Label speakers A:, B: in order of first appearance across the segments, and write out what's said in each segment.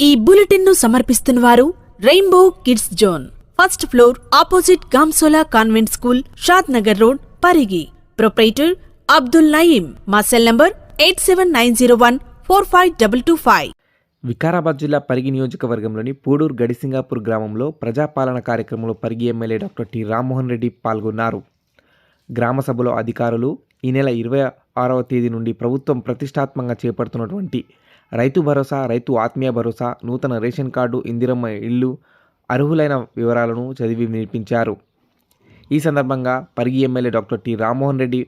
A: ఈ బులెటిన్ ను సమర్పిస్తున్నవారు rainbow kids zone, first floor, opposite గాంసోలా convent school, Shadnagar road, Parigi. Proprietor Abdul Naeem. మా సెల్ నంబర్ 8790145225.
B: వికారాబాద్ జిల్లా పరిగి నియోజకవర్గంలోని పూడూరు గడిసింగాపూర్ గ్రామంలో ప్రజాపాలన కార్యక్రమంలో Parigi MLA doctor T Rammohan Reddy పాల్గొన్నారు. గ్రామ సభలో అధికారులు ఈ నెల 26వ తేదీ నుండి ప్రభుత్వం ప్రతిష్టాత్మకంగా చేపడుతున్నటువంటి రైతు భరోసా, రైతు ఆత్మీయ భరోసా, నూతన రేషన్ కార్డు, ఇందిరమ్మ ఇల్లు అర్హులైన వివరాలను చదివి వినిపించారు. ఈ సందర్భంగా Parigi MLA doctor T Rammohan Reddy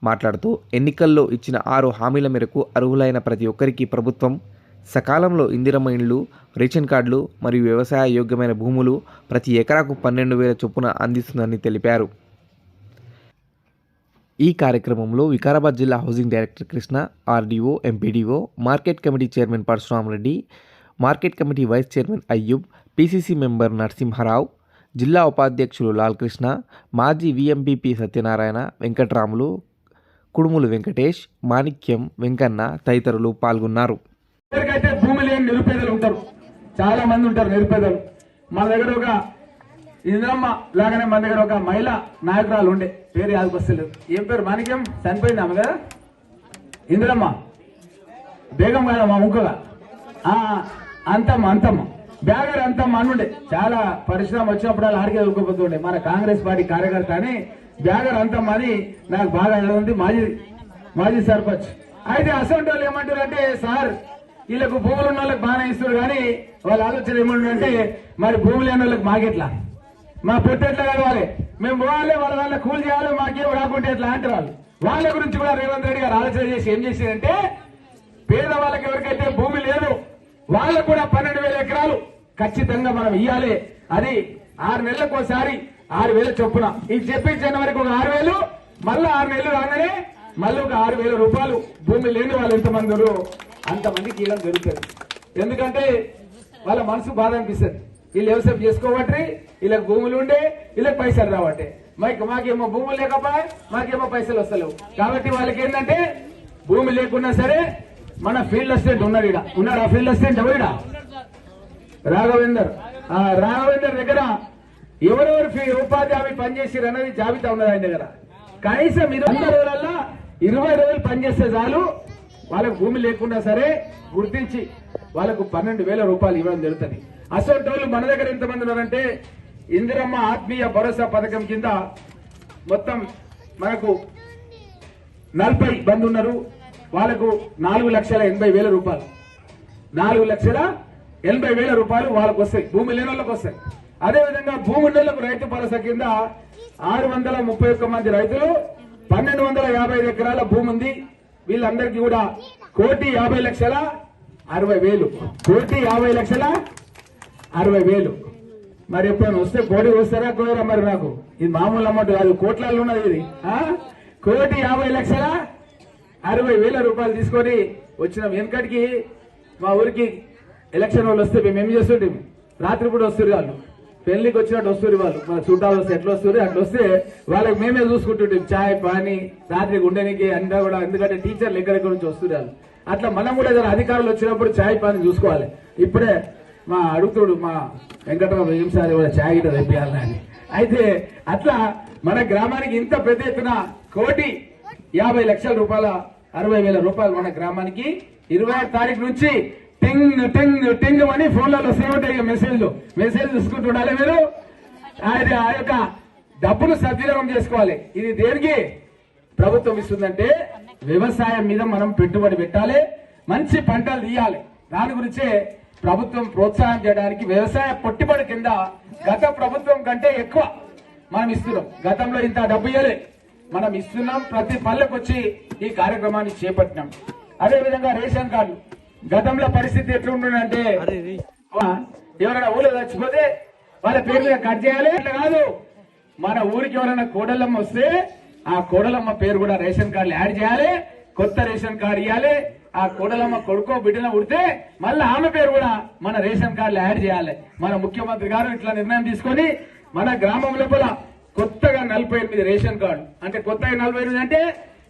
B: మాట్లాడుతూ ఎన్నికల్లో ఇచ్చిన 6 హామీల మేరకు అర్హులైన ప్రతి ఒక్కరికి ప్రభుత్వం సకాలంలో ఇందిరమ్మ ఇండ్లు, రేషన్ కార్డులు మరియు వ్యవసాయ యోగ్యమైన భూములు ప్రతి ఎకరాకు 12,000 చొప్పున అందిస్తుందని తెలిపారు. ఈ కార్యక్రమంలో వికారాబాద్ జిల్లా housing director Krishna, RDO, MPDO, market committee chairman Parashuram Reddy, market committee vice chairman Ayub, PCC member Narasimharao, జిల్లా ఉపాధ్యక్షులు లాల్కృష్ణ, మాజీ వీఎంపీపీ సత్యనారాయణ, వెంకట్రాములు, కుడుములు వెంకటేష్, మాణిక్యం, వెంకన్న తదితరులు పాల్గొన్నారు.
C: ఎవరికైతే భూమి లేని నిరుపేదలు ఉంటారు, చాలా మంది ఉంటారు నిరుపేదలు. మన దగ్గర ఒక ఇంద్రమ్మ లాగానే మన దగ్గర ఒక మహిళా నాయకురాలు ఉండే, పేరు యాదకొస్తలేదు. ఏం పేరు? మాణిక్యం. చనిపోయింది ఆమె కదా, ఇంద్రమ్మ బేగం కదా మా ముక్కగా. అంతమ్మ బ్యాగర్ అంతమ్మ అనుండే, చాలా పరిశ్రమ వచ్చినప్పుడు వాళ్ళు ఆడికే దొరికిపోతుండే. మన కాంగ్రెస్ పార్టీ కార్యకర్త అని బ్యాగర్ అంతమ్మ అని నాకు బాగా ఉంది, మాజీ సర్పంచ్. అయితే అసలు వాళ్ళు ఏమంటారు అంటే, సార్ వీళ్ళకు భూములు ఉన్న వాళ్ళకి బాగానే ఇస్తారు, కానీ వాళ్ళ ఆలోచన ఏమంటారంటే, మరి భూములు లేని వాళ్ళకి మాకెట్లా, మా పొట్టెట్లా కలవాలి, మేము పోవాలి, వాళ్ళ కూలి చేయాలి, మాకేం రాకుంటే ఎట్లా అంటారు వాళ్ళు. వాళ్ళ గురించి కూడా రేవంత్ రెడ్డి గారు ఆలోచన చేసి ఏం చేశారంటే, పేదవాళ్ళకి ఎవరికైతే భూమి లేదు వాళ్ళకు కూడా 12,000 ఎకరాలు ఖచ్చితంగా మనం ఇవ్వాలి. అది 6 నెలలకు ఒకసారి 6,000 చొప్పున. ఇది చెప్పి జనవరికి ఒక 6,000, మళ్ళీ 6 నెలలు రాగానే మళ్ళీ ఒక 6,000 రూపాయలు భూమి లేని వాళ్ళు ఎంతమంది అంతమందికి ఇవ్వడం జరుగుతుంది. ఎందుకంటే వాళ్ళ మనసు బాధ అనిపిస్తుంది, వీళ్ళు వ్యవసాయం చేసుకోబట్టి వీళ్ళకి భూములు ఉండే వీళ్ళకి పైసలు రావట్టే, మాకేమో భూములు లేకపోయా, మాకేమో పైసలు వస్తలేవు. కాబట్టి వాళ్ళకి ఏంటంటే భూమి లేకున్నా సరే మన ఫీల్డ్ అసిస్టెంట్ ఉన్నాడు, ఉన్నాడు. ఆ ఫీల్డ్ అసిస్టెంట్ ఎవరిడా? రాఘవేందర్ దగ్గర ఎవరెవరు ఉపాధి హామీ పనిచేసారు అన్నది జాబితా ఉన్నది ఆయన దగ్గర. కనీసం 100 రోజులల్లో 20 రోజులు పనిచేస్తే చాలు, వాళ్ళకు భూమి లేకున్నా సరే గుర్తించి వాళ్ళకు 12,000 రూపాయలు ఇవ్వడం జరుగుతుంది. అసలు వాళ్ళు మన దగ్గర ఎంతమంది ఉన్నారంటే, ఇందిరమ్మ ఆత్మీయ భరోసా పథకం కింద మొత్తం మనకు 40 మంది ఉన్నారు. వాళ్ళకు 4,80,000 రూపాయలు, 4,80,000 రూపాయలు వాళ్ళకు వస్తాయి, భూమి లేని వాళ్ళకి వస్తాయి. అదేవిధంగా భూమి ఉన్న వాళ్ళకు రైతు భరోసా కింద 631 మంది రైతులు, 1,255 ఎకరాల భూమి ఉంది. వీళ్ళందరికీ కూడా 1,50,60,000, 1,50,60,000. మరి ఎప్పుడైనా వస్తే కోటి వస్తారా కోరా? మరి నాకు ఇది మామూలు అమౌంట్ కాదు, కోట్లలో ఉన్నది ఇది. 1,50,60,000 రూపాయలు తీసుకొని వచ్చినాం. వెనకటికి మా ఊరికి ఎలక్షన్ వాళ్ళు వస్తే మేము ఏం చేస్తుంటే, రాత్రిపూట వస్తారు వాళ్ళు, పెళ్లికి వచ్చినట్టు వస్తారు వాళ్ళు, మన చుట్టాలు వస్తే ఎట్లా వస్తుంది అట్లా వస్తే వాళ్ళకి మేమే చూసుకుంటుంటాం, చాయ్ పాని రాత్రికి ఉండడానికి అంతా కూడా. ఎందుకంటే టీచర్లు ఎక్కడెక్కడ నుంచి వస్తారు వాళ్ళు. అట్లా మనం కూడా ఏదైనా అధికారులు వచ్చినప్పుడు చాయ్ పాని చూసుకోవాలి. ఇప్పుడే మా అడుగుతుడు మా వెంకటరావు ఏం సార్ కూడా చాయ్ గిట్ట తెప్పియాలని. అయితే అట్లా మన గ్రామానికి ఇంత పెద్ద ఎత్తున 1,50,00,000 రూపాయల 60,000 రూపాయలు మన గ్రామానికి 26వ తారీఖు నుంచి టింగ్ టింగ్ టింగ్ అని ఫోన్లలో వస్తూ ఉంటాయి. మెసేజ్ చూసుకుంటుండాలి మీరు. అది ఆ యొక్క డబ్బును సద్వినియోగం చేసుకోవాలి. ఇది దేనికి ప్రభుత్వం ఇస్తుందంటే, వ్యవసాయం మీద మనం పెట్టుబడి పెట్టాలి, మంచి పంటలు తీయాలి. దాని గురించే ప్రభుత్వం ప్రోత్సాహం చేయడానికి వ్యవసాయ పెట్టుబడి కింద గత ప్రభుత్వం కంటే ఎక్కువ మనం ఇస్తున్నాం. గతంలో ఇంత డబ్బు ఇవ్వలే, మనం ఇస్తున్నాం. ప్రతి పల్లెకు వచ్చి ఈ కార్యక్రమాన్ని చేపట్టినాం. అదేవిధంగా రేషన్ కార్డు గతంలో పరిస్థితి ఎట్లుంటుందంటే, ఎవరైనా ఊళ్ళో చచ్చిపోతే వాళ్ళ పేరు మీద కట్ చేయాలి. అట్లా కాదు, మన ఊరికి ఎవరైనా కోడలమ్మ వస్తే ఆ కోడలమ్మ పేరు కూడా రేషన్ కార్డులు యాడ్ చేయాలి, కొత్త రేషన్ కార్డు ఇవ్వాలి. ఆ కోడలమ్మ కొడుకో బిడ్డన ఉడితే మళ్ళీ ఆమె పేరు కూడా మన రేషన్ కార్డులు యాడ్ చేయాలి. మన ముఖ్యమంత్రి గారు ఇట్లా నిర్ణయం తీసుకొని మన గ్రామం లోపల కొత్తగా 48 రేషన్ కార్డు, అంటే కొత్తగా 48 అంటే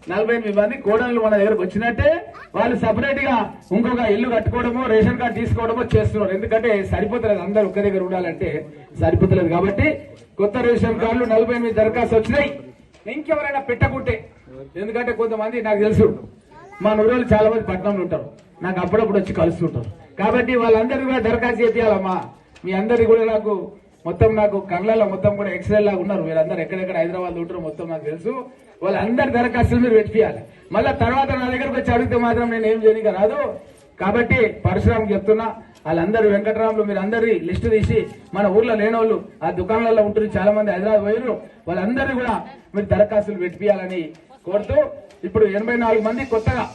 C: 48 మంది కోడళ్ళు మన దగ్గరకు వచ్చినట్టే వాళ్ళు సపరేట్ గా ఇంకొక ఇల్లు కట్టుకోవడమో రేషన్ కార్డు తీసుకోవడమో చేస్తున్నారు. ఎందుకంటే సరిపోతలేదు, అందరు ఒక్క దగ్గర ఉండాలంటే సరిపోతలేదు. కాబట్టి కొత్త రేషన్ కార్డులు 48 దరఖాస్తు వచ్చినాయి. ఇంకెవరైనా పెట్టకుంటే, ఎందుకంటే కొంతమంది నాకు తెలుసు మా నూరులు చాలా మంది పట్టణంలో ఉంటారు, నాకు అప్పుడప్పుడు వచ్చి కలుస్తుంటారు. కాబట్టి వాళ్ళందరికీ కూడా దరఖాస్తు చేయాలమ్మా. మీ అందరికీ కూడా నాకు కళ్ళలో మొత్తం కూడా ఎక్స్రే లాగా ఉన్నారు. మీరందరూ ఎక్కడెక్కడ హైదరాబాద్ ఉంటారో మొత్తం నాకు తెలుసు. వాళ్ళందరి దరఖాస్తులు మీరు పెట్టియాలి. మళ్ళీ తర్వాత నా దగ్గరకు వచ్చి అడిగితే మాత్రం నేను ఏం చేయడానికి రాదు. కాబట్టి పరశురామ్ చెప్తున్నా, వాళ్ళందరూ వెంకటరాములు మీరు అందరి లిస్టు తీసి మన ఊర్లో లేనోళ్ళు ఆ దుకాణాలలో ఉంటారు, చాలా మంది హైదరాబాద్ పోయారు, వాళ్ళందరూ కూడా మీరు దరఖాస్తులు పెట్టియాలని కోరుతూ, ఇప్పుడు 84 మంది కొత్తగా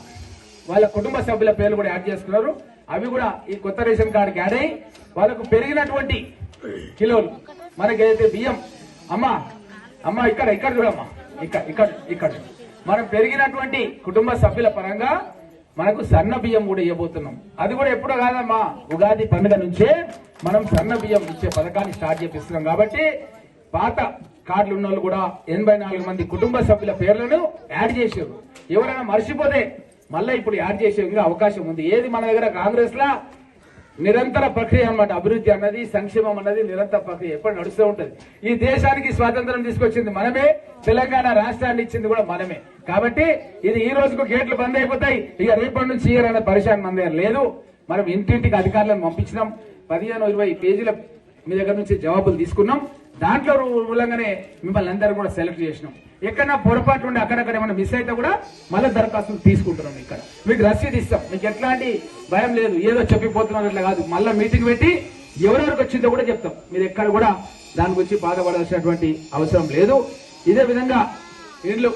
C: వాళ్ళ కుటుంబ సభ్యుల పేర్లు కూడా యాడ్ చేసుకున్నారు. అవి కూడా ఈ కొత్త రేషన్ కార్డుకి యాడ్ అయ్యి వాళ్ళకు పెరిగినటువంటి కిలోలు మనకి ఏదైతే బియ్యం అమ్మా ఇక్కడ చూడమ్మా, ఇక్కడ మనం పెరిగినటువంటి కుటుంబ సభ్యుల పరంగా మనకు సన్న బియ్యం కూడా ఇవ్వబోతున్నాం. అది కూడా ఎప్పుడో కాదమ్మా, ఉగాది పండుగ నుంచే మనం సన్న బియ్యం ఇచ్చే పథకాన్ని స్టార్ట్ చేపిస్తున్నాం. కాబట్టి పాత కార్డులు ఉన్న వాళ్ళు కూడా 84 మంది కుటుంబ సభ్యుల పేర్లను యాడ్ చేశారు. ఎవరైనా మర్చిపోతే మళ్ళీ ఇప్పుడు యాడ్ చేసే అవకాశం ఉంది. ఏది మన దగ్గర కాంగ్రెస్ లా నిరంతర ప్రక్రియ అన్నమాట. అభివృద్ధి అన్నది, సంక్షేమం అన్నది నిరంతర ప్రక్రియ ఎప్పుడు నడుస్తూ ఉంటది. ఈ దేశానికి స్వాతంత్రం తీసుకొచ్చింది మనమే, తెలంగాణ రాష్ట్రాన్ని ఇచ్చింది కూడా మనమే. కాబట్టి ఇది ఈ రోజుకు గేట్లు బంద్ అయిపోతాయి, ఇక రేపటి నుంచి ఇయ్యారనే పరిశాన్ మన దగ్గర లేదు. మనం ఇంటింటికి అధికారులను పంపించినాం. 15-20 పేజీల మీ దగ్గర నుంచి జవాబులు తీసుకున్నాం. దాంట్లో మూలంగానే మిమ్మల్ని అందరూ కూడా సెలెక్ట్ చేసినాం. ఎక్కడన్నా పొరపాటు ఉండి అక్కడక్కడ ఏమైనా మిస్ అయితే కూడా మళ్ళీ దరఖాస్తులు తీసుకుంటున్నాం. ఇక్కడ మీకు రసీదు ఇస్తాం, మీకు ఎట్లాంటి భయం లేదు. ఏదో చెప్పిపోతున్నారు అట్లా కాదు, మళ్ళీ మీటింగ్ పెట్టి ఎవరెవరికి వచ్చిందో కూడా చెప్తాం. మీరు ఎక్కడ కూడా దాని గురించి బాధపడాల్సినటువంటి అవసరం లేదు. ఇదే విధంగా ఇండ్లు